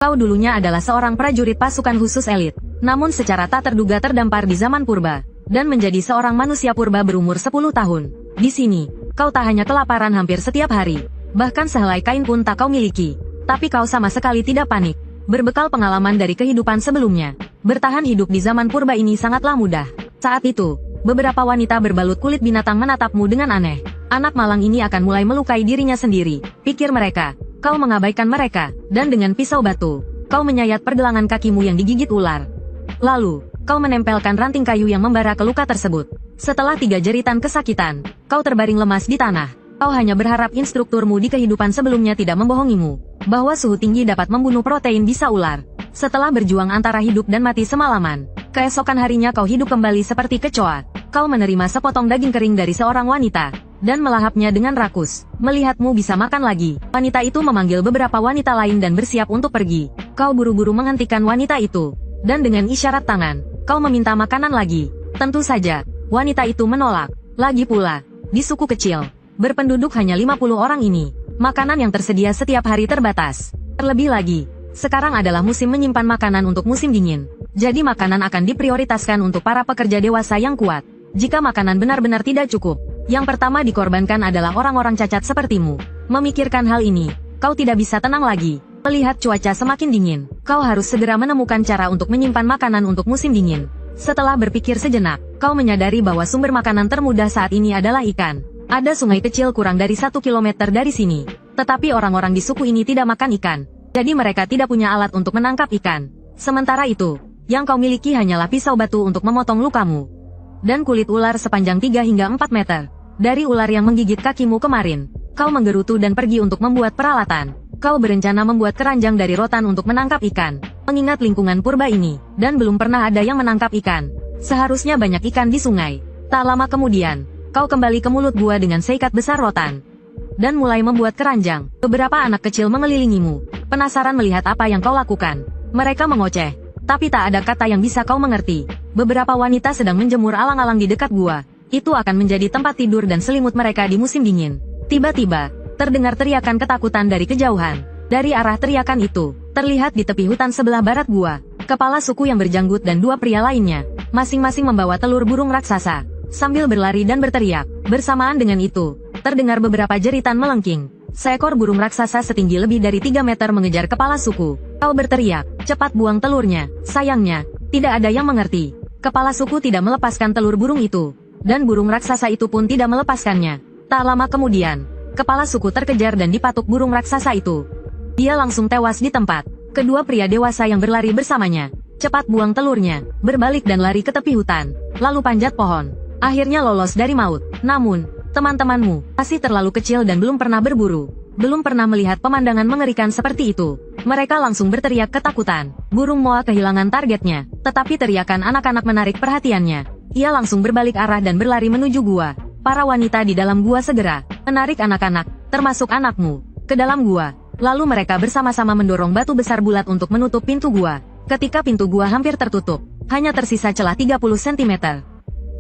Kau dulunya adalah seorang prajurit pasukan khusus elit, namun secara tak terduga terdampar di zaman purba, dan menjadi seorang manusia purba berumur 10 tahun. Di sini, kau tak hanya kelaparan hampir setiap hari, bahkan sehelai kain pun tak kau miliki. Tapi kau sama sekali tidak panik. Berbekal pengalaman dari kehidupan sebelumnya, bertahan hidup di zaman purba ini sangatlah mudah. Saat itu, beberapa wanita berbalut kulit binatang menatapmu dengan aneh. Anak malang ini akan mulai melukai dirinya sendiri, pikir mereka. Kau mengabaikan mereka, dan dengan pisau batu, kau menyayat pergelangan kakimu yang digigit ular. Lalu, kau menempelkan ranting kayu yang membara ke luka tersebut. Setelah 3 jeritan kesakitan, kau terbaring lemas di tanah. Kau hanya berharap instrukturmu di kehidupan sebelumnya tidak membohongimu, bahwa suhu tinggi dapat membunuh protein bisa ular. Setelah berjuang antara hidup dan mati semalaman, keesokan harinya kau hidup kembali seperti kecoa. Kau menerima sepotong daging kering dari seorang wanita, dan melahapnya dengan rakus. Melihatmu bisa makan lagi, wanita itu memanggil beberapa wanita lain dan bersiap untuk pergi. Kau buru-buru menghentikan wanita itu, dan dengan isyarat tangan, kau meminta makanan lagi. Tentu saja, wanita itu menolak. Lagi pula, di suku kecil, berpenduduk hanya 50 orang ini, makanan yang tersedia setiap hari terbatas. Terlebih lagi, sekarang adalah musim menyimpan makanan untuk musim dingin. Jadi makanan akan diprioritaskan untuk para pekerja dewasa yang kuat. Jika makanan benar-benar tidak cukup, yang pertama dikorbankan adalah orang-orang cacat sepertimu. Memikirkan hal ini, kau tidak bisa tenang lagi. Melihat cuaca semakin dingin, kau harus segera menemukan cara untuk menyimpan makanan untuk musim dingin. Setelah berpikir sejenak, kau menyadari bahwa sumber makanan termudah saat ini adalah ikan. Ada sungai kecil kurang dari 1 kilometer dari sini. Tetapi orang-orang di suku ini tidak makan ikan. Jadi mereka tidak punya alat untuk menangkap ikan. Sementara itu, yang kau miliki hanyalah pisau batu untuk memotong lukamu. Dan kulit ular sepanjang 3 hingga 4 meter. Dari ular yang menggigit kakimu kemarin, kau menggerutu dan pergi untuk membuat peralatan. Kau berencana membuat keranjang dari rotan untuk menangkap ikan. Mengingat lingkungan purba ini, dan belum pernah ada yang menangkap ikan. Seharusnya banyak ikan di sungai. Tak lama kemudian, kau kembali ke mulut gua dengan seikat besar rotan. Dan mulai membuat keranjang. Beberapa anak kecil mengelilingimu, penasaran melihat apa yang kau lakukan. Mereka mengoceh, tapi tak ada kata yang bisa kau mengerti. Beberapa wanita sedang menjemur alang-alang di dekat gua. Itu akan menjadi tempat tidur dan selimut mereka di musim dingin. Tiba-tiba, terdengar teriakan ketakutan dari kejauhan. Dari arah teriakan itu, terlihat di tepi hutan sebelah barat gua, kepala suku yang berjanggut dan 2 pria lainnya, masing-masing membawa telur burung raksasa, sambil berlari dan berteriak. Bersamaan dengan itu, terdengar beberapa jeritan melengking. Seekor burung raksasa setinggi lebih dari 3 meter mengejar kepala suku. Kau berteriak, cepat buang telurnya. Sayangnya, tidak ada yang mengerti. Kepala suku tidak melepaskan telur burung itu, dan burung raksasa itu pun tidak melepaskannya. Tak lama kemudian, kepala suku terkejar dan dipatuk burung raksasa itu. Dia langsung tewas di tempat. Kedua pria dewasa yang berlari bersamanya, cepat buang telurnya, berbalik dan lari ke tepi hutan, lalu panjat pohon. Akhirnya lolos dari maut. Namun, teman-temanmu masih terlalu kecil dan belum pernah berburu. Belum pernah melihat pemandangan mengerikan seperti itu. Mereka langsung berteriak ketakutan. Burung moa kehilangan targetnya, tetapi teriakan anak-anak menarik perhatiannya. Ia langsung berbalik arah dan berlari menuju gua. Para wanita di dalam gua segera menarik anak-anak, termasuk anakmu, ke dalam gua. Lalu mereka bersama-sama mendorong batu besar bulat untuk menutup pintu gua. Ketika pintu gua hampir tertutup, hanya tersisa celah 30 cm.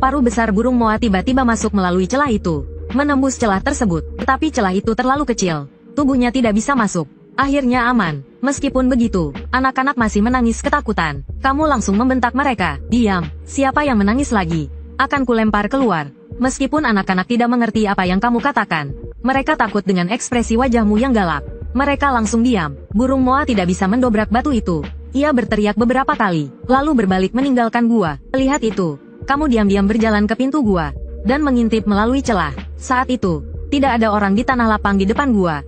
Paruh besar burung moa tiba-tiba masuk melalui celah itu, menembus celah tersebut, tetapi celah itu terlalu kecil. Tubuhnya tidak bisa masuk. Akhirnya aman. Meskipun begitu, anak-anak masih menangis ketakutan. Kamu langsung membentak mereka. Diam. Siapa yang menangis lagi? Akan kulempar keluar. Meskipun anak-anak tidak mengerti apa yang kamu katakan, mereka takut dengan ekspresi wajahmu yang galak. Mereka langsung diam. Burung moa tidak bisa mendobrak batu itu. Ia berteriak beberapa kali, lalu berbalik meninggalkan gua. Lihat itu. Kamu diam-diam berjalan ke pintu gua, dan mengintip melalui celah. Saat itu, tidak ada orang di tanah lapang di depan gua.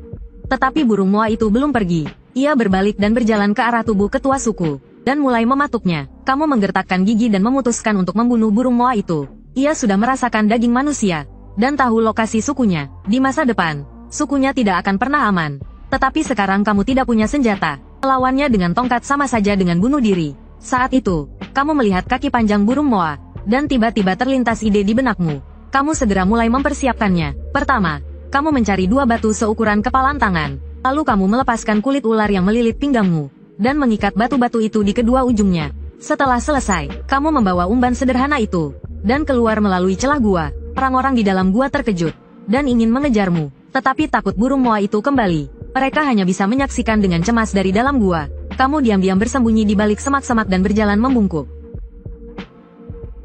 Tetapi burung moa itu belum pergi. Ia berbalik dan berjalan ke arah tubuh ketua suku, dan mulai mematuknya. Kamu menggertakkan gigi dan memutuskan untuk membunuh burung moa itu. Ia sudah merasakan daging manusia, dan tahu lokasi sukunya. Di masa depan, sukunya tidak akan pernah aman. Tetapi sekarang kamu tidak punya senjata. Melawannya dengan tongkat sama saja dengan bunuh diri. Saat itu, kamu melihat kaki panjang burung moa, dan tiba-tiba terlintas ide di benakmu. Kamu segera mulai mempersiapkannya. Pertama, kamu mencari 2 batu seukuran kepalan tangan. Lalu kamu melepaskan kulit ular yang melilit pinggangmu, dan mengikat batu-batu itu di kedua ujungnya. Setelah selesai, kamu membawa umban sederhana itu, dan keluar melalui celah gua. Orang-orang di dalam gua terkejut, dan ingin mengejarmu. Tetapi takut burung moa itu kembali. Mereka hanya bisa menyaksikan dengan cemas dari dalam gua. Kamu diam-diam bersembunyi di balik semak-semak dan berjalan membungkuk.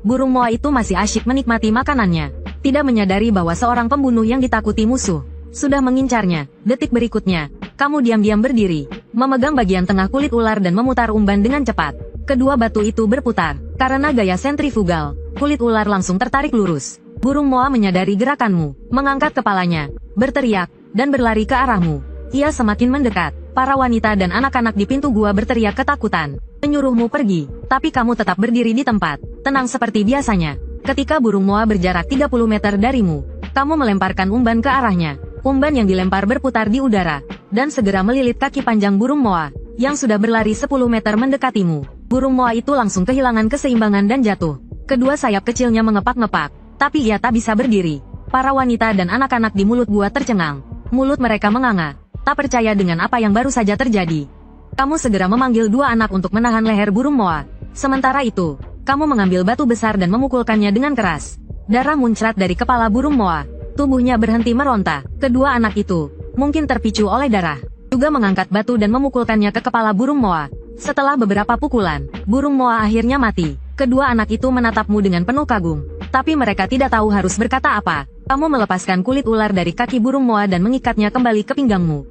Burung moa itu masih asyik menikmati makanannya, tidak menyadari bahwa seorang pembunuh yang ditakuti musuh sudah mengincarnya. Detik berikutnya, kamu diam-diam berdiri, memegang bagian tengah kulit ular dan memutar umban dengan cepat. Kedua batu itu berputar. Karena gaya sentrifugal, kulit ular langsung tertarik lurus. Burung moa menyadari gerakanmu, mengangkat kepalanya, berteriak, dan berlari ke arahmu. Ia semakin mendekat. Para wanita dan anak-anak di pintu gua berteriak ketakutan, menyuruhmu pergi, tapi kamu tetap berdiri di tempat, tenang seperti biasanya. Ketika burung moa berjarak 30 meter darimu, kamu melemparkan umban ke arahnya. Umban yang dilempar berputar di udara, dan segera melilit kaki panjang burung moa, yang sudah berlari 10 meter mendekatimu. Burung moa itu langsung kehilangan keseimbangan dan jatuh. Kedua sayap kecilnya mengepak-ngepak, tapi ia tak bisa berdiri. Para wanita dan anak-anak di mulut gua tercengang. Mulut mereka menganga, tak percaya dengan apa yang baru saja terjadi. Kamu segera memanggil dua anak untuk menahan leher burung moa. Sementara itu, kamu mengambil batu besar dan memukulkannya dengan keras. Darah muncrat dari kepala burung moa. Tubuhnya berhenti meronta. Kedua anak itu, mungkin terpicu oleh darah, juga mengangkat batu dan memukulkannya ke kepala burung moa. Setelah beberapa pukulan, burung moa akhirnya mati. Kedua anak itu menatapmu dengan penuh kagum, tapi mereka tidak tahu harus berkata apa. Kamu melepaskan kulit ular dari kaki burung moa dan mengikatnya kembali ke pinggangmu.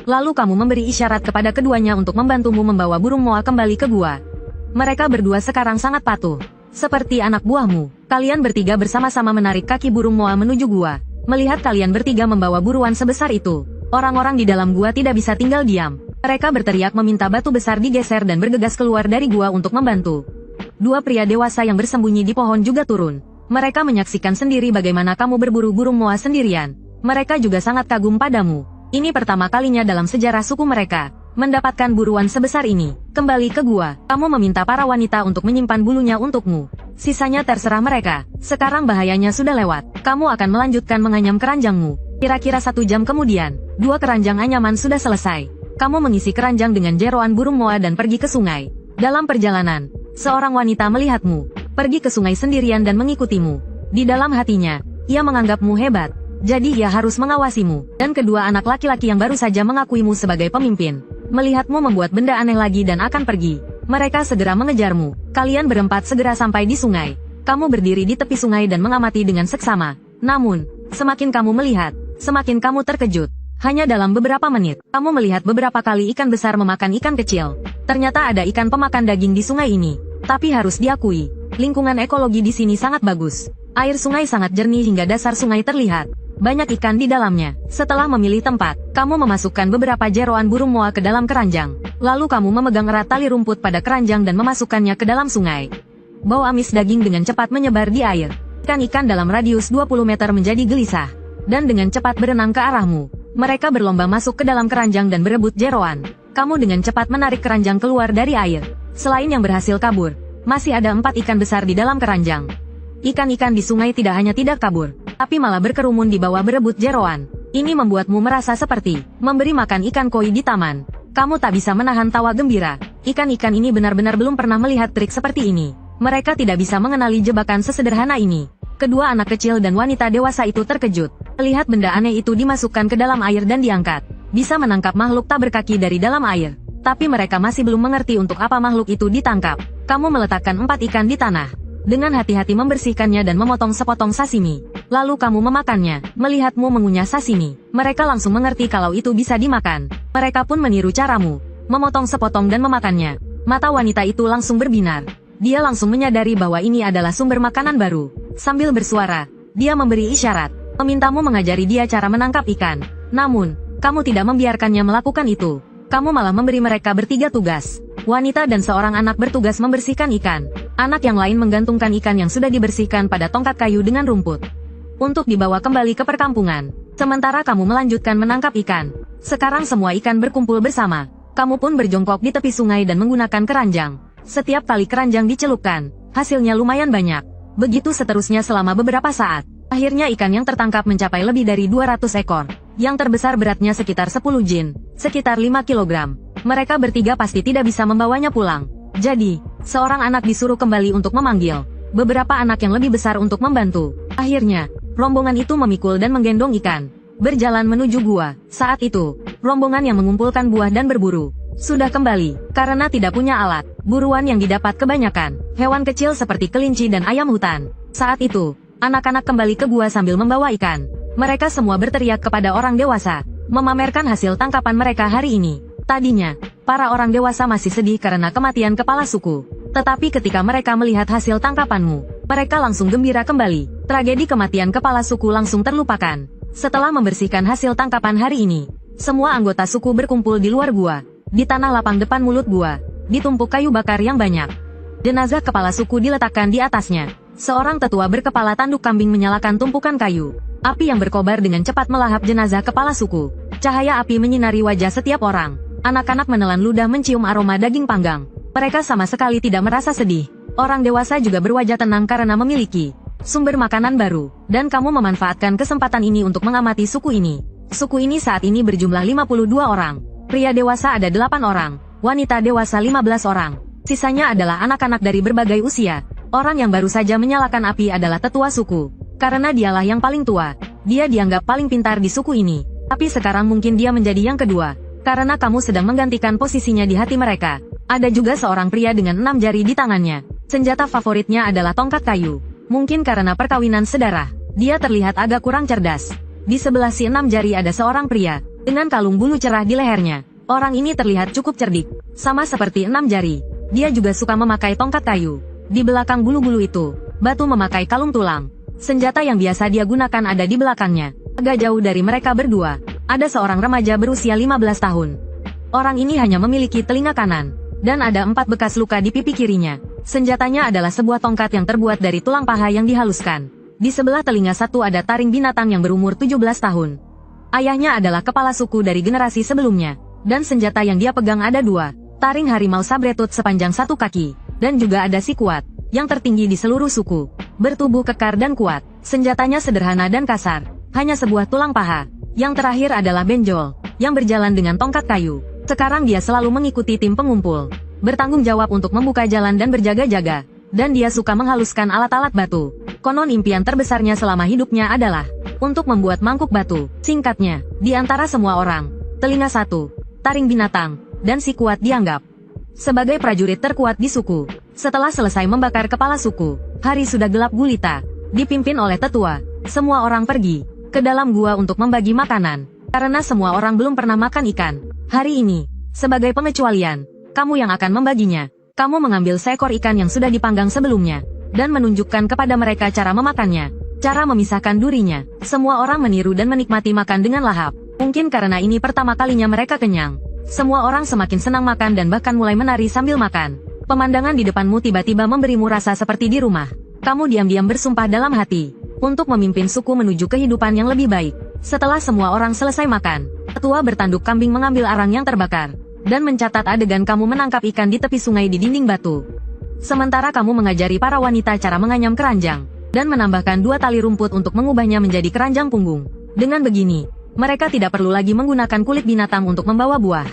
Lalu kamu memberi isyarat kepada keduanya untuk membantumu membawa burung moa kembali ke gua. Mereka berdua sekarang sangat patuh, seperti anak buahmu. Kalian bertiga bersama-sama menarik kaki burung moa menuju gua. Melihat kalian bertiga membawa buruan sebesar itu, orang-orang di dalam gua tidak bisa tinggal diam. Mereka berteriak meminta batu besar digeser dan bergegas keluar dari gua untuk membantu. Dua pria dewasa yang bersembunyi di pohon juga turun. Mereka menyaksikan sendiri bagaimana kamu berburu burung moa sendirian. Mereka juga sangat kagum padamu. Ini pertama kalinya dalam sejarah suku mereka mendapatkan buruan sebesar ini. Kembali ke gua. Kamu meminta para wanita untuk menyimpan bulunya untukmu. Sisanya terserah mereka. Sekarang bahayanya sudah lewat. Kamu akan melanjutkan menganyam keranjangmu. Kira-kira 1 jam kemudian, 2 keranjang anyaman sudah selesai. Kamu mengisi keranjang dengan jeroan burung moa dan pergi ke sungai. Dalam perjalanan, seorang wanita melihatmu pergi ke sungai sendirian dan mengikutimu. Di dalam hatinya, ia menganggapmu hebat. Jadi ia harus mengawasimu. Dan kedua anak laki-laki yang baru saja mengakuimu sebagai pemimpin melihatmu membuat benda aneh lagi dan akan pergi. Mereka segera mengejarmu. Kalian berempat segera sampai di sungai. Kamu berdiri di tepi sungai dan mengamati dengan seksama. Namun, semakin kamu melihat, semakin kamu terkejut. Hanya dalam beberapa menit, kamu melihat beberapa kali ikan besar memakan ikan kecil. Ternyata ada ikan pemakan daging di sungai ini. Tapi harus diakui, lingkungan ekologi di sini sangat bagus. Air sungai sangat jernih hingga dasar sungai terlihat. Banyak ikan di dalamnya. Setelah memilih tempat, kamu memasukkan beberapa jeroan burung moa ke dalam keranjang. Lalu kamu memegang erat tali rumput pada keranjang dan memasukkannya ke dalam sungai. Bau amis daging dengan cepat menyebar di air. Ikan-ikan dalam radius 20 meter menjadi gelisah, dan dengan cepat berenang ke arahmu. Mereka berlomba masuk ke dalam keranjang dan berebut jeroan. Kamu dengan cepat menarik keranjang keluar dari air. Selain yang berhasil kabur, masih ada 4 ikan besar di dalam keranjang. Ikan-ikan di sungai tidak hanya tidak kabur, tapi malah berkerumun di bawah berebut jeroan. Ini membuatmu merasa seperti memberi makan ikan koi di taman. Kamu tak bisa menahan tawa gembira. Ikan-ikan ini benar-benar belum pernah melihat trik seperti ini. Mereka tidak bisa mengenali jebakan sesederhana ini. Kedua anak kecil dan wanita dewasa itu terkejut. Melihat benda aneh itu dimasukkan ke dalam air dan diangkat. Bisa menangkap makhluk tak berkaki dari dalam air. Tapi mereka masih belum mengerti untuk apa makhluk itu ditangkap. Kamu meletakkan 4 ikan di tanah. Dengan hati-hati membersihkannya dan memotong sepotong sashimi. Lalu kamu memakannya. Melihatmu mengunyah sashimi, mereka langsung mengerti kalau itu bisa dimakan. Mereka pun meniru caramu, memotong sepotong dan memakannya. Mata wanita itu langsung berbinar. Dia langsung menyadari bahwa ini adalah sumber makanan baru. Sambil bersuara, dia memberi isyarat, memintamu mengajari dia cara menangkap ikan. Namun, kamu tidak membiarkannya melakukan itu. Kamu malah memberi mereka bertiga tugas. Wanita dan seorang anak bertugas membersihkan ikan. Anak yang lain menggantungkan ikan yang sudah dibersihkan pada tongkat kayu dengan rumput untuk dibawa kembali ke perkampungan. Sementara kamu melanjutkan menangkap ikan. Sekarang semua ikan berkumpul bersama. Kamu pun berjongkok di tepi sungai dan menggunakan keranjang. Setiap kali keranjang dicelupkan, hasilnya lumayan banyak. Begitu seterusnya selama beberapa saat. Akhirnya ikan yang tertangkap mencapai lebih dari 200 ekor. Yang terbesar beratnya sekitar 10 jin, sekitar 5 kilogram. Mereka bertiga pasti tidak bisa membawanya pulang. Jadi, seorang anak disuruh kembali untuk memanggil beberapa anak yang lebih besar untuk membantu. Akhirnya, rombongan itu memikul dan menggendong ikan, berjalan menuju gua. Saat itu, rombongan yang mengumpulkan buah dan berburu Sudah kembali, karena tidak punya alat. Buruan yang didapat kebanyakan, hewan kecil seperti kelinci dan ayam hutan. Saat itu, anak-anak kembali ke gua sambil membawa ikan. Mereka semua berteriak kepada orang dewasa, memamerkan hasil tangkapan mereka hari ini. Tadinya, para orang dewasa masih sedih karena kematian kepala suku. Tetapi ketika mereka melihat hasil tangkapanmu, mereka langsung gembira kembali. Tragedi kematian kepala suku langsung terlupakan. Setelah membersihkan hasil tangkapan hari ini, semua anggota suku berkumpul di luar gua. Di tanah lapang depan mulut gua, ditumpuk kayu bakar yang banyak. Jenazah kepala suku diletakkan di atasnya. Seorang tetua berkepala tanduk kambing menyalakan tumpukan kayu. Api yang berkobar dengan cepat melahap jenazah kepala suku. Cahaya api menyinari wajah setiap orang. Anak-anak menelan ludah mencium aroma daging panggang. Mereka sama sekali tidak merasa sedih. Orang dewasa juga berwajah tenang karena memiliki sumber makanan baru. Dan kamu memanfaatkan kesempatan ini untuk mengamati suku ini. Suku ini saat ini berjumlah 52 orang. Pria dewasa ada 8 orang, wanita dewasa 15 orang. Sisanya adalah anak-anak dari berbagai usia. Orang yang baru saja menyalakan api adalah tetua suku. Karena dialah yang paling tua, dia dianggap paling pintar di suku ini. Tapi sekarang mungkin dia menjadi yang kedua. Karena kamu sedang menggantikan posisinya di hati mereka. Ada juga seorang pria dengan 6 jari di tangannya. Senjata favoritnya adalah tongkat kayu. Mungkin karena perkawinan sedarah, dia terlihat agak kurang cerdas. Di sebelah si 6 jari ada seorang pria dengan kalung bulu cerah di lehernya. Orang ini terlihat cukup cerdik. Sama seperti 6 jari, dia juga suka memakai tongkat kayu. Di belakang bulu-bulu itu, batu memakai kalung tulang. Senjata yang biasa dia gunakan ada di belakangnya. Agak jauh dari mereka berdua, ada seorang remaja berusia 15 tahun. Orang ini hanya memiliki telinga kanan, dan ada 4 bekas luka di pipi kirinya. Senjatanya adalah sebuah tongkat yang terbuat dari tulang paha yang dihaluskan. Di sebelah telinga satu ada taring binatang yang berumur 17 tahun. Ayahnya adalah kepala suku dari generasi sebelumnya, dan senjata yang dia pegang ada 2, taring harimau sabretooth sepanjang 1 kaki, dan juga ada si kuat, yang tertinggi di seluruh suku, bertubuh kekar dan kuat. Senjatanya sederhana dan kasar, hanya sebuah tulang paha. Yang terakhir adalah benjol, yang berjalan dengan tongkat kayu. Sekarang dia selalu mengikuti tim pengumpul, bertanggung jawab untuk membuka jalan dan berjaga-jaga, dan dia suka menghaluskan alat-alat batu. Konon impian terbesarnya selama hidupnya adalah untuk membuat mangkuk batu. Singkatnya, di antara semua orang, telinga satu, taring binatang, dan si kuat dianggap sebagai prajurit terkuat di suku. Setelah selesai membakar kepala suku, hari sudah gelap gulita. Dipimpin oleh tetua, semua orang pergi ke dalam gua untuk membagi makanan. Karena semua orang belum pernah makan ikan. Hari ini, sebagai pengecualian, kamu yang akan membaginya. Kamu mengambil seekor ikan yang sudah dipanggang sebelumnya, dan menunjukkan kepada mereka cara memakannya. Cara memisahkan durinya. Semua orang meniru dan menikmati makan dengan lahap. Mungkin karena ini pertama kalinya mereka kenyang. Semua orang semakin senang makan dan bahkan mulai menari sambil makan. Pemandangan di depanmu tiba-tiba memberimu rasa seperti di rumah. Kamu diam-diam bersumpah dalam hati untuk memimpin suku menuju kehidupan yang lebih baik. Setelah semua orang selesai makan, tetua bertanduk kambing mengambil arang yang terbakar dan mencatat adegan kamu menangkap ikan di tepi sungai di dinding batu. Sementara kamu mengajari para wanita cara menganyam keranjang dan menambahkan 2 tali rumput untuk mengubahnya menjadi keranjang punggung. Dengan begini, mereka tidak perlu lagi menggunakan kulit binatang untuk membawa buah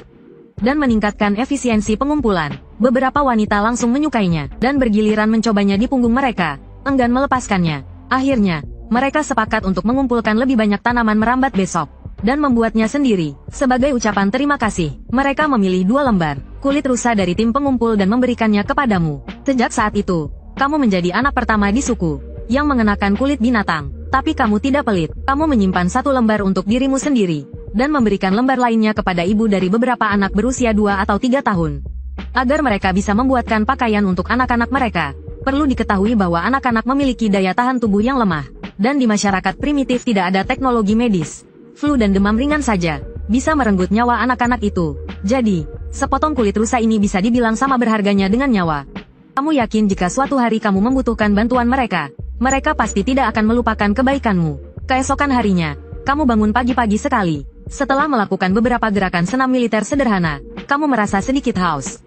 dan meningkatkan efisiensi pengumpulan. Beberapa wanita langsung menyukainya dan bergiliran mencobanya di punggung mereka, enggan melepaskannya. Akhirnya, mereka sepakat untuk mengumpulkan lebih banyak tanaman merambat besok dan membuatnya sendiri. Sebagai ucapan terima kasih, mereka memilih 2 lembar kulit rusa dari tim pengumpul dan memberikannya kepadamu. Sejak saat itu, kamu menjadi anak pertama di suku yang mengenakan kulit binatang. Tapi kamu tidak pelit. Kamu menyimpan 1 lembar untuk dirimu sendiri, dan memberikan lembar lainnya kepada ibu dari beberapa anak berusia 2 atau 3 tahun. Agar mereka bisa membuatkan pakaian untuk anak-anak mereka. Perlu diketahui bahwa anak-anak memiliki daya tahan tubuh yang lemah, dan di masyarakat primitif tidak ada teknologi medis. Flu dan demam ringan saja bisa merenggut nyawa anak-anak itu. Jadi, sepotong kulit rusa ini bisa dibilang sama berharganya dengan nyawa. Kamu yakin jika suatu hari kamu membutuhkan bantuan mereka, mereka pasti tidak akan melupakan kebaikanmu. Keesokan harinya, kamu bangun pagi-pagi sekali. Setelah melakukan beberapa gerakan senam militer sederhana, kamu merasa sedikit haus.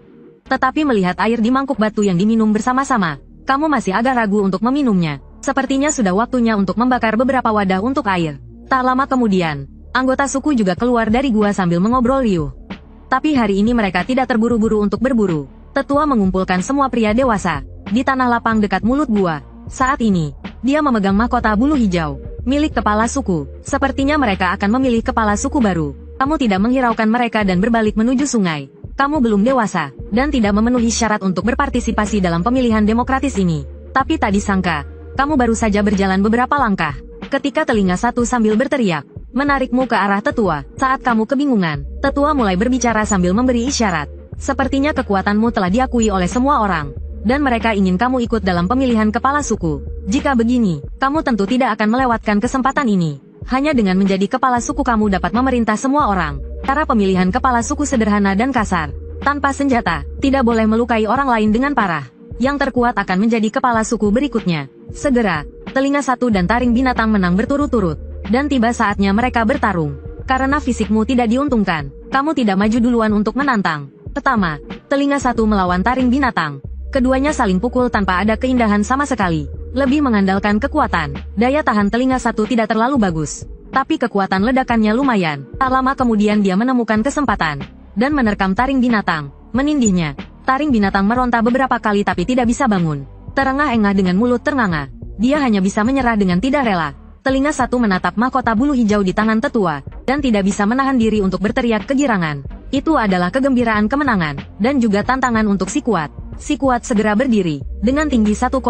Tetapi melihat air di mangkuk batu yang diminum bersama-sama, kamu masih agak ragu untuk meminumnya. Sepertinya sudah waktunya untuk membakar beberapa wadah untuk air. Tak lama kemudian, anggota suku juga keluar dari gua sambil mengobrol riuh. Tapi hari ini mereka tidak terburu-buru untuk berburu. Tetua mengumpulkan semua pria dewasa di tanah lapang dekat mulut gua. Saat ini, dia memegang mahkota bulu hijau milik kepala suku. Sepertinya mereka akan memilih kepala suku baru. Kamu tidak menghiraukan mereka dan berbalik menuju sungai. Kamu belum dewasa, dan tidak memenuhi syarat untuk berpartisipasi dalam pemilihan demokratis ini. Tapi tak disangka, kamu baru saja berjalan beberapa langkah. Ketika telinga satu sambil berteriak, menarikmu ke arah tetua. Saat kamu kebingungan, tetua mulai berbicara sambil memberi isyarat. Sepertinya kekuatanmu telah diakui oleh semua orang, dan mereka ingin kamu ikut dalam pemilihan kepala suku. Jika begini, kamu tentu tidak akan melewatkan kesempatan ini. Hanya dengan menjadi kepala suku kamu dapat memerintah semua orang. Cara pemilihan kepala suku sederhana dan kasar. Tanpa senjata, tidak boleh melukai orang lain dengan parah. Yang terkuat akan menjadi kepala suku berikutnya. Segera, telinga satu dan taring binatang menang berturut-turut. Dan tiba saatnya mereka bertarung. Karena fisikmu tidak diuntungkan, kamu tidak maju duluan untuk menantang. Pertama, telinga satu melawan taring binatang. Keduanya saling pukul tanpa ada keindahan sama sekali. Lebih mengandalkan kekuatan, daya tahan telinga satu tidak terlalu bagus. Tapi kekuatan ledakannya lumayan. Tak lama kemudian dia menemukan kesempatan dan menerkam taring binatang. Menindihnya, taring binatang meronta beberapa kali tapi tidak bisa bangun. Terengah-engah dengan mulut ternganga. Dia hanya bisa menyerah dengan tidak rela. Telinga satu menatap mahkota bulu hijau di tangan tetua, dan tidak bisa menahan diri untuk berteriak kegirangan. Itu adalah kegembiraan kemenangan, dan juga tantangan untuk si kuat. Si kuat segera berdiri, dengan tinggi 1,9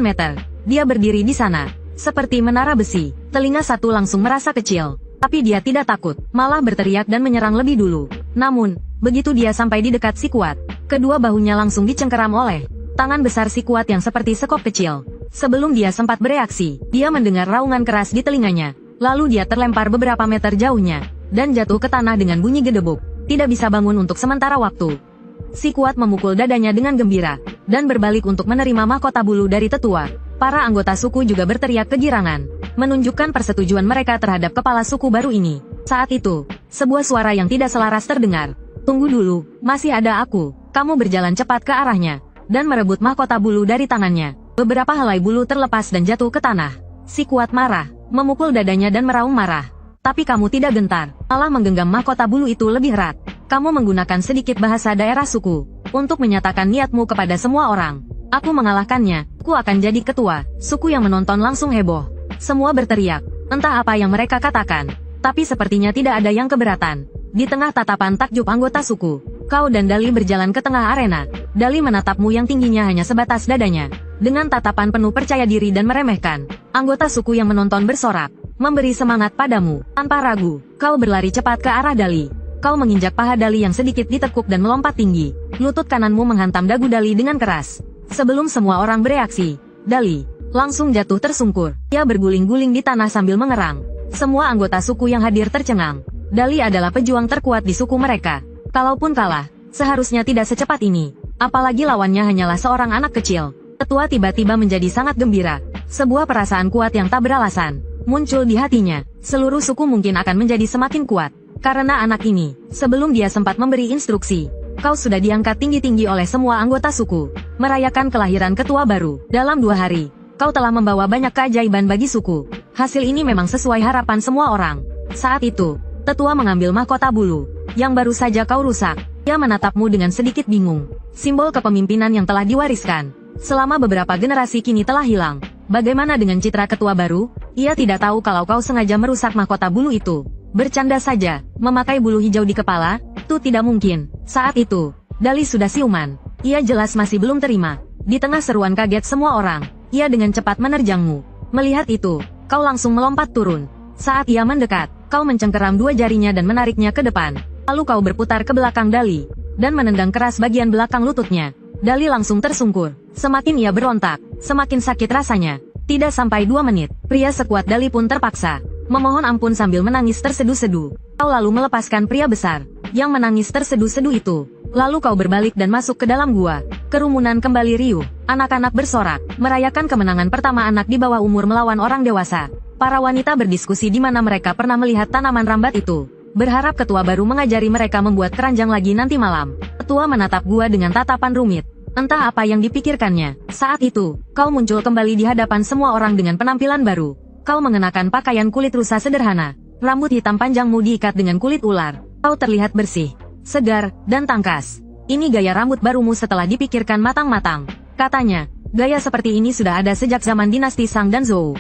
meter. Dia berdiri di sana, seperti menara besi. Telinga satu langsung merasa kecil, tapi dia tidak takut, malah berteriak dan menyerang lebih dulu. Namun, begitu dia sampai di dekat si kuat, kedua bahunya langsung dicengkeram oleh tangan besar si kuat yang seperti sekop kecil. Sebelum dia sempat bereaksi, dia mendengar raungan keras di telinganya. Lalu dia terlempar beberapa meter jauhnya, dan jatuh ke tanah dengan bunyi gedebuk. Tidak bisa bangun untuk sementara waktu. Si kuat memukul dadanya dengan gembira, dan berbalik untuk menerima mahkota bulu dari tetua. Para anggota suku juga berteriak kegirangan, menunjukkan persetujuan mereka terhadap kepala suku baru ini. Saat itu, sebuah suara yang tidak selaras terdengar. Tunggu dulu, masih ada aku. Kamu berjalan cepat ke arahnya, dan merebut mahkota bulu dari tangannya. Beberapa helai bulu terlepas dan jatuh ke tanah. Si kuat marah, memukul dadanya dan meraung marah. Tapi kamu tidak gentar, malah menggenggam mahkota bulu itu lebih erat. Kamu menggunakan sedikit bahasa daerah suku, untuk menyatakan niatmu kepada semua orang. Aku mengalahkannya, aku akan jadi ketua. Suku yang menonton langsung heboh. Semua berteriak, entah apa yang mereka katakan. Tapi sepertinya tidak ada yang keberatan. Di tengah tatapan takjub anggota suku, kau dan Dali berjalan ke tengah arena. Dali menatapmu yang tingginya hanya sebatas dadanya. Dengan tatapan penuh percaya diri dan meremehkan, anggota suku yang menonton bersorak, memberi semangat padamu. Tanpa ragu, kau berlari cepat ke arah Dali. Kau menginjak paha Dali yang sedikit ditekuk dan melompat tinggi. Lutut kananmu menghantam dagu Dali dengan keras. Sebelum semua orang bereaksi, Dali langsung jatuh tersungkur. Ia berguling-guling di tanah sambil mengerang. Semua anggota suku yang hadir tercengang. Dali adalah pejuang terkuat di suku mereka. Kalaupun kalah, seharusnya tidak secepat ini. Apalagi lawannya hanyalah seorang anak kecil. Tetua tiba-tiba menjadi sangat gembira. Sebuah perasaan kuat yang tak beralasan muncul di hatinya. Seluruh suku mungkin akan menjadi semakin kuat karena anak ini. Sebelum dia sempat memberi instruksi, kau sudah diangkat tinggi-tinggi oleh semua anggota suku, merayakan kelahiran ketua baru. Dalam 2 hari, kau telah membawa banyak keajaiban bagi suku. Hasil ini memang sesuai harapan semua orang. Saat itu, tetua mengambil mahkota bulu yang baru saja kau rusak. Ia menatapmu dengan sedikit bingung. Simbol kepemimpinan yang telah diwariskan selama beberapa generasi kini telah hilang. Bagaimana dengan citra ketua baru? Ia tidak tahu kalau kau sengaja merusak mahkota bulu itu. Bercanda saja, memakai bulu hijau di kepala, itu tidak mungkin. Saat itu, Dali sudah siuman. Ia jelas masih belum terima. Di tengah seruan kaget semua orang, ia dengan cepat menerjangmu. Melihat itu, kau langsung melompat turun. Saat ia mendekat, kau mencengkeram 2 jarinya dan menariknya ke depan. Lalu kau berputar ke belakang Dali, dan menendang keras bagian belakang lututnya. Dali langsung tersungkur. Semakin ia berontak, semakin sakit rasanya. Tidak sampai 2 menit, pria sekuat Dali pun terpaksa memohon ampun sambil menangis terseduh-seduh. Kau lalu melepaskan pria besar yang menangis terseduh-seduh itu. Lalu kau berbalik dan masuk ke dalam gua. Kerumunan kembali riuh. Anak-anak bersorak, merayakan kemenangan pertama anak di bawah umur melawan orang dewasa. Para wanita berdiskusi di mana mereka pernah melihat tanaman rambat itu. Berharap ketua baru mengajari mereka membuat keranjang lagi nanti malam. Ketua menatap gua dengan tatapan rumit. Entah apa yang dipikirkannya. Saat itu, kau muncul kembali di hadapan semua orang dengan penampilan baru. Kau mengenakan pakaian kulit rusa sederhana. Rambut hitam panjangmu diikat dengan kulit ular. Kau terlihat bersih, segar, dan tangkas. Ini gaya rambut barumu setelah dipikirkan matang-matang. Katanya, gaya seperti ini sudah ada sejak zaman dinasti Shang dan Zhou.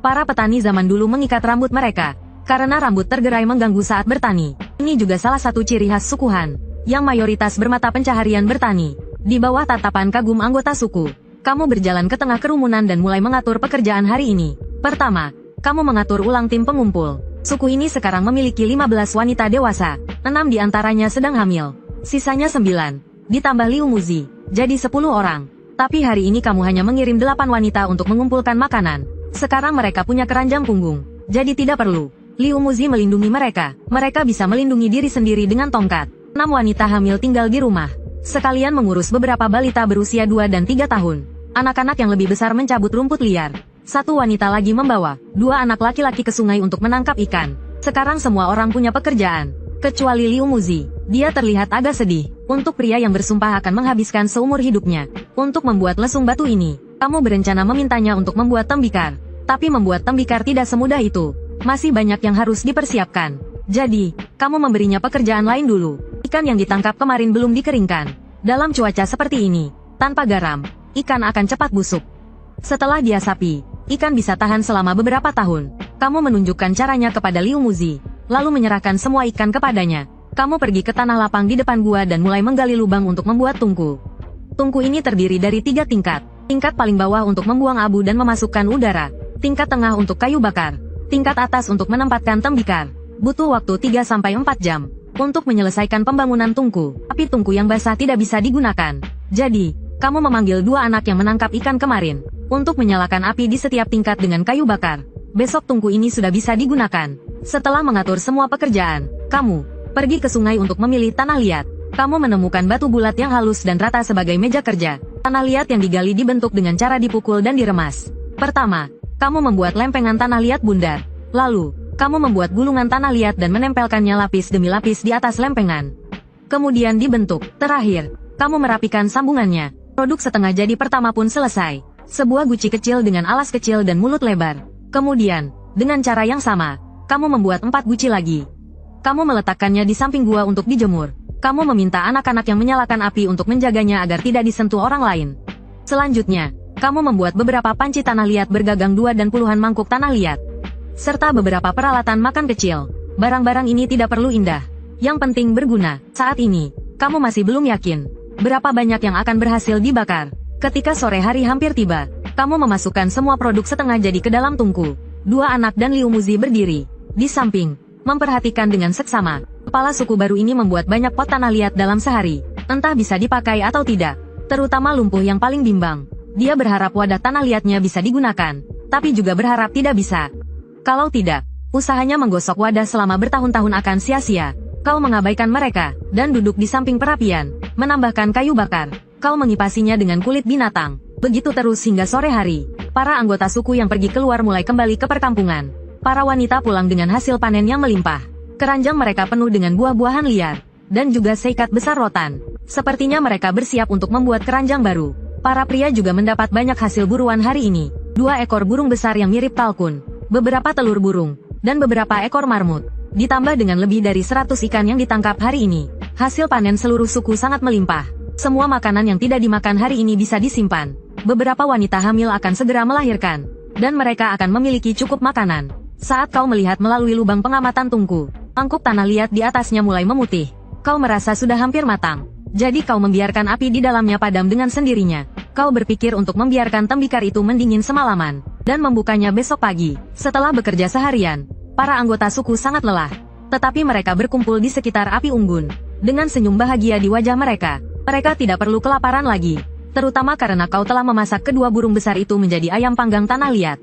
Para petani zaman dulu mengikat rambut mereka, karena rambut tergerai mengganggu saat bertani. Ini juga salah satu ciri khas suku Han. yang mayoritas bermata pencaharian bertani. Di bawah tatapan kagum anggota suku, kamu berjalan ke tengah kerumunan dan mulai mengatur pekerjaan hari ini. Pertama, kamu mengatur ulang tim pengumpul. Suku ini sekarang memiliki 15 wanita dewasa, 6 di antaranya sedang hamil. Sisanya 9, ditambah Liu Muzi, jadi 10 orang. Tapi hari ini kamu hanya mengirim 8 wanita untuk mengumpulkan makanan. Sekarang mereka punya keranjang punggung, jadi tidak perlu Liu Muzi melindungi mereka. Mereka bisa melindungi diri sendiri dengan tongkat. 6 wanita hamil tinggal di rumah, sekalian mengurus beberapa balita berusia 2 dan 3 tahun. Anak-anak yang lebih besar mencabut rumput liar. 1 wanita lagi membawa 2 anak laki-laki ke sungai untuk menangkap ikan. Sekarang semua orang punya pekerjaan, kecuali Liu Muzi. Dia terlihat agak sedih. Untuk pria yang bersumpah akan menghabiskan seumur hidupnya untuk membuat lesung batu ini, kamu berencana memintanya untuk membuat tembikar. Tapi membuat tembikar tidak semudah itu. Masih banyak yang harus dipersiapkan. Jadi, kamu memberinya pekerjaan lain dulu. Ikan yang ditangkap kemarin belum dikeringkan. Dalam cuaca seperti ini, tanpa garam, ikan akan cepat busuk. Setelah dia sapi, ikan bisa tahan selama beberapa tahun. Kamu menunjukkan caranya kepada Liu Muzi, lalu menyerahkan semua ikan kepadanya. Kamu pergi ke tanah lapang di depan gua dan mulai menggali lubang untuk membuat tungku. Tungku ini terdiri dari 3 tingkat. Tingkat paling bawah untuk membuang abu dan memasukkan udara. Tingkat tengah untuk kayu bakar. Tingkat atas untuk menempatkan tembikar. Butuh waktu 3-4 jam untuk menyelesaikan pembangunan tungku. Tapi tungku yang basah tidak bisa digunakan. Jadi, kamu memanggil 2 anak yang menangkap ikan kemarin untuk menyalakan api di setiap tingkat dengan kayu bakar. Besok tungku ini sudah bisa digunakan. Setelah mengatur semua pekerjaan, kamu pergi ke sungai untuk memilih tanah liat. Kamu menemukan batu bulat yang halus dan rata sebagai meja kerja. Tanah liat yang digali dibentuk dengan cara dipukul dan diremas. Pertama, kamu membuat lempengan tanah liat bundar. Lalu, kamu membuat gulungan tanah liat dan menempelkannya lapis demi lapis di atas lempengan. Kemudian dibentuk. Terakhir, kamu merapikan sambungannya. Produk setengah jadi pertama pun selesai. Sebuah guci kecil dengan alas kecil dan mulut lebar. Kemudian, dengan cara yang sama, kamu membuat 4 guci lagi. Kamu meletakkannya di samping gua untuk dijemur. Kamu meminta anak-anak yang menyalakan api untuk menjaganya agar tidak disentuh orang lain. Selanjutnya, kamu membuat beberapa panci tanah liat bergagang 2 dan puluhan mangkuk tanah liat, serta beberapa peralatan makan kecil. Barang-barang ini tidak perlu indah. Yang penting berguna. Saat ini, kamu masih belum yakin berapa banyak yang akan berhasil dibakar. Ketika sore hari hampir tiba, kamu memasukkan semua produk setengah jadi ke dalam tungku. 2 anak dan Liu Muzi berdiri di samping, memperhatikan dengan seksama. Kepala suku baru ini membuat banyak pot tanah liat dalam sehari. Entah bisa dipakai atau tidak. Terutama lumpuh yang paling bimbang. Dia berharap wadah tanah liatnya bisa digunakan, tapi juga berharap tidak bisa. Kalau tidak, usahanya menggosok wadah selama bertahun-tahun akan sia-sia. Kau mengabaikan mereka, dan duduk di samping perapian, menambahkan kayu bakar. Kau mengipasinya dengan kulit binatang. Begitu terus hingga sore hari. Para anggota suku yang pergi keluar mulai kembali ke perkampungan. Para wanita pulang dengan hasil panen yang melimpah. Keranjang mereka penuh dengan buah-buahan liar, dan juga seikat besar rotan. Sepertinya mereka bersiap untuk membuat keranjang baru. Para pria juga mendapat banyak hasil buruan hari ini. 2 ekor burung besar yang mirip kalkun, beberapa telur burung, dan beberapa ekor marmut. Ditambah dengan lebih dari 100 ikan yang ditangkap hari ini. Hasil panen seluruh suku sangat melimpah. Semua makanan yang tidak dimakan hari ini bisa disimpan. Beberapa wanita hamil akan segera melahirkan, dan mereka akan memiliki cukup makanan. Saat kau melihat melalui lubang pengamatan tungku, mangkuk tanah liat di atasnya mulai memutih. Kau merasa sudah hampir matang. Jadi kau membiarkan api di dalamnya padam dengan sendirinya. Kau berpikir untuk membiarkan tembikar itu mendingin semalaman, dan membukanya besok pagi. Setelah bekerja seharian, para anggota suku sangat lelah. Tetapi mereka berkumpul di sekitar api unggun. Dengan senyum bahagia di wajah mereka, mereka tidak perlu kelaparan lagi. Terutama karena kau telah memasak kedua burung besar itu menjadi ayam panggang tanah liat.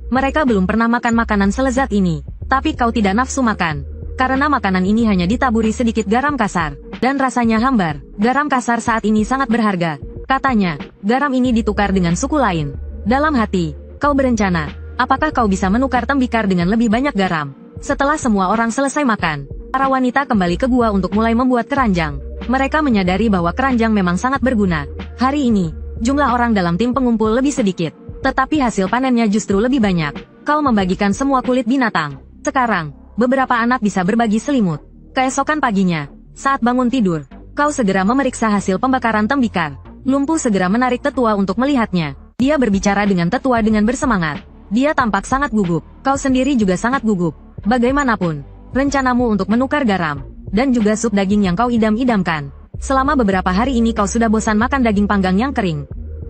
Mereka belum pernah makan makanan selezat ini, tapi kau tidak nafsu makan. Karena makanan ini hanya ditaburi sedikit garam kasar, dan rasanya hambar. Garam kasar saat ini sangat berharga. Katanya, garam ini ditukar dengan suku lain. Dalam hati, kau berencana, apakah kau bisa menukar tembikar dengan lebih banyak garam? Setelah semua orang selesai makan, para wanita kembali ke gua untuk mulai membuat keranjang. Mereka menyadari bahwa keranjang memang sangat berguna. Hari ini, jumlah orang dalam tim pengumpul lebih sedikit, tetapi hasil panennya justru lebih banyak. Kau membagikan semua kulit binatang. Sekarang, beberapa anak bisa berbagi selimut. Keesokan paginya, saat bangun tidur, kau segera memeriksa hasil pembakaran tembikar. Lumpuh segera menarik tetua untuk melihatnya. Dia berbicara dengan tetua dengan bersemangat. Dia tampak sangat gugup. Kau sendiri juga sangat gugup. Bagaimanapun, rencanamu untuk menukar garam dan juga sup daging yang kau idam-idamkan. Selama beberapa hari ini kau sudah bosan makan daging panggang yang kering.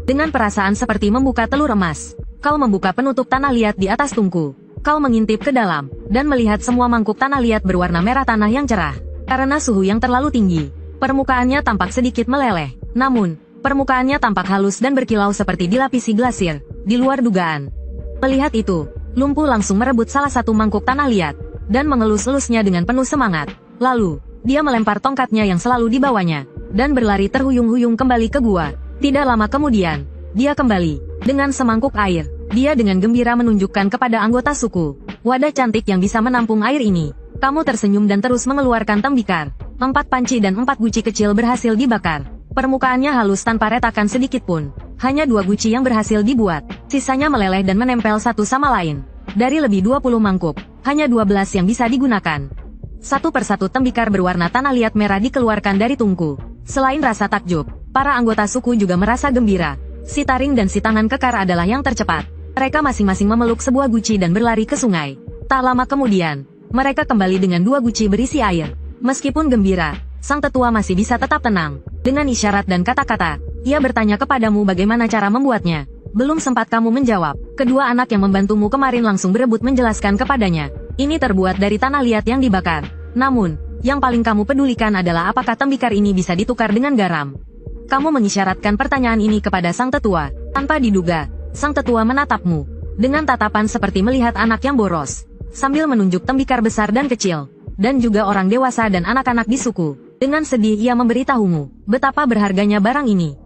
Dengan perasaan seperti membuka telur emas, kau membuka penutup tanah liat di atas tungku. Kau mengintip ke dalam, dan melihat semua mangkuk tanah liat berwarna merah tanah yang cerah. Karena suhu yang terlalu tinggi, permukaannya tampak sedikit meleleh. Namun, permukaannya tampak halus dan berkilau seperti dilapisi glasir, di luar dugaan. Melihat itu, Lumpu langsung merebut salah satu mangkuk tanah liat, dan mengelus-elusnya dengan penuh semangat. Lalu, dia melempar tongkatnya yang selalu dibawanya, dan berlari terhuyung-huyung kembali ke gua. Tidak lama kemudian, dia kembali, dengan semangkuk air. Dia dengan gembira menunjukkan kepada anggota suku, wadah cantik yang bisa menampung air ini. Kamu tersenyum dan terus mengeluarkan tembikar. 4 panci dan 4 guci kecil berhasil dibakar. Permukaannya halus tanpa retakan sedikit pun. Hanya 2 guci yang berhasil dibuat. Sisanya meleleh dan menempel satu sama lain. Dari lebih 20 mangkuk, hanya 12 yang bisa digunakan. Satu persatu tembikar berwarna tanah liat merah dikeluarkan dari tungku. Selain rasa takjub, para anggota suku juga merasa gembira. Si taring dan si tangan kekar adalah yang tercepat. Mereka masing-masing memeluk sebuah guci dan berlari ke sungai. Tak lama kemudian, mereka kembali dengan 2 guci berisi air. Meskipun gembira, sang tetua masih bisa tetap tenang. Dengan isyarat dan kata-kata, ia bertanya kepadamu bagaimana cara membuatnya. Belum sempat kamu menjawab, kedua anak yang membantumu kemarin langsung berebut menjelaskan kepadanya. Ini terbuat dari tanah liat yang dibakar. Namun, yang paling kamu pedulikan adalah apakah tembikar ini bisa ditukar dengan garam. Kamu mengisyaratkan pertanyaan ini kepada sang tetua. Tanpa diduga, sang tetua menatapmu dengan tatapan seperti melihat anak yang boros, sambil menunjuk tembikar besar dan kecil, dan juga orang dewasa dan anak-anak di suku. Dengan sedih ia memberitahumu betapa berharganya barang ini.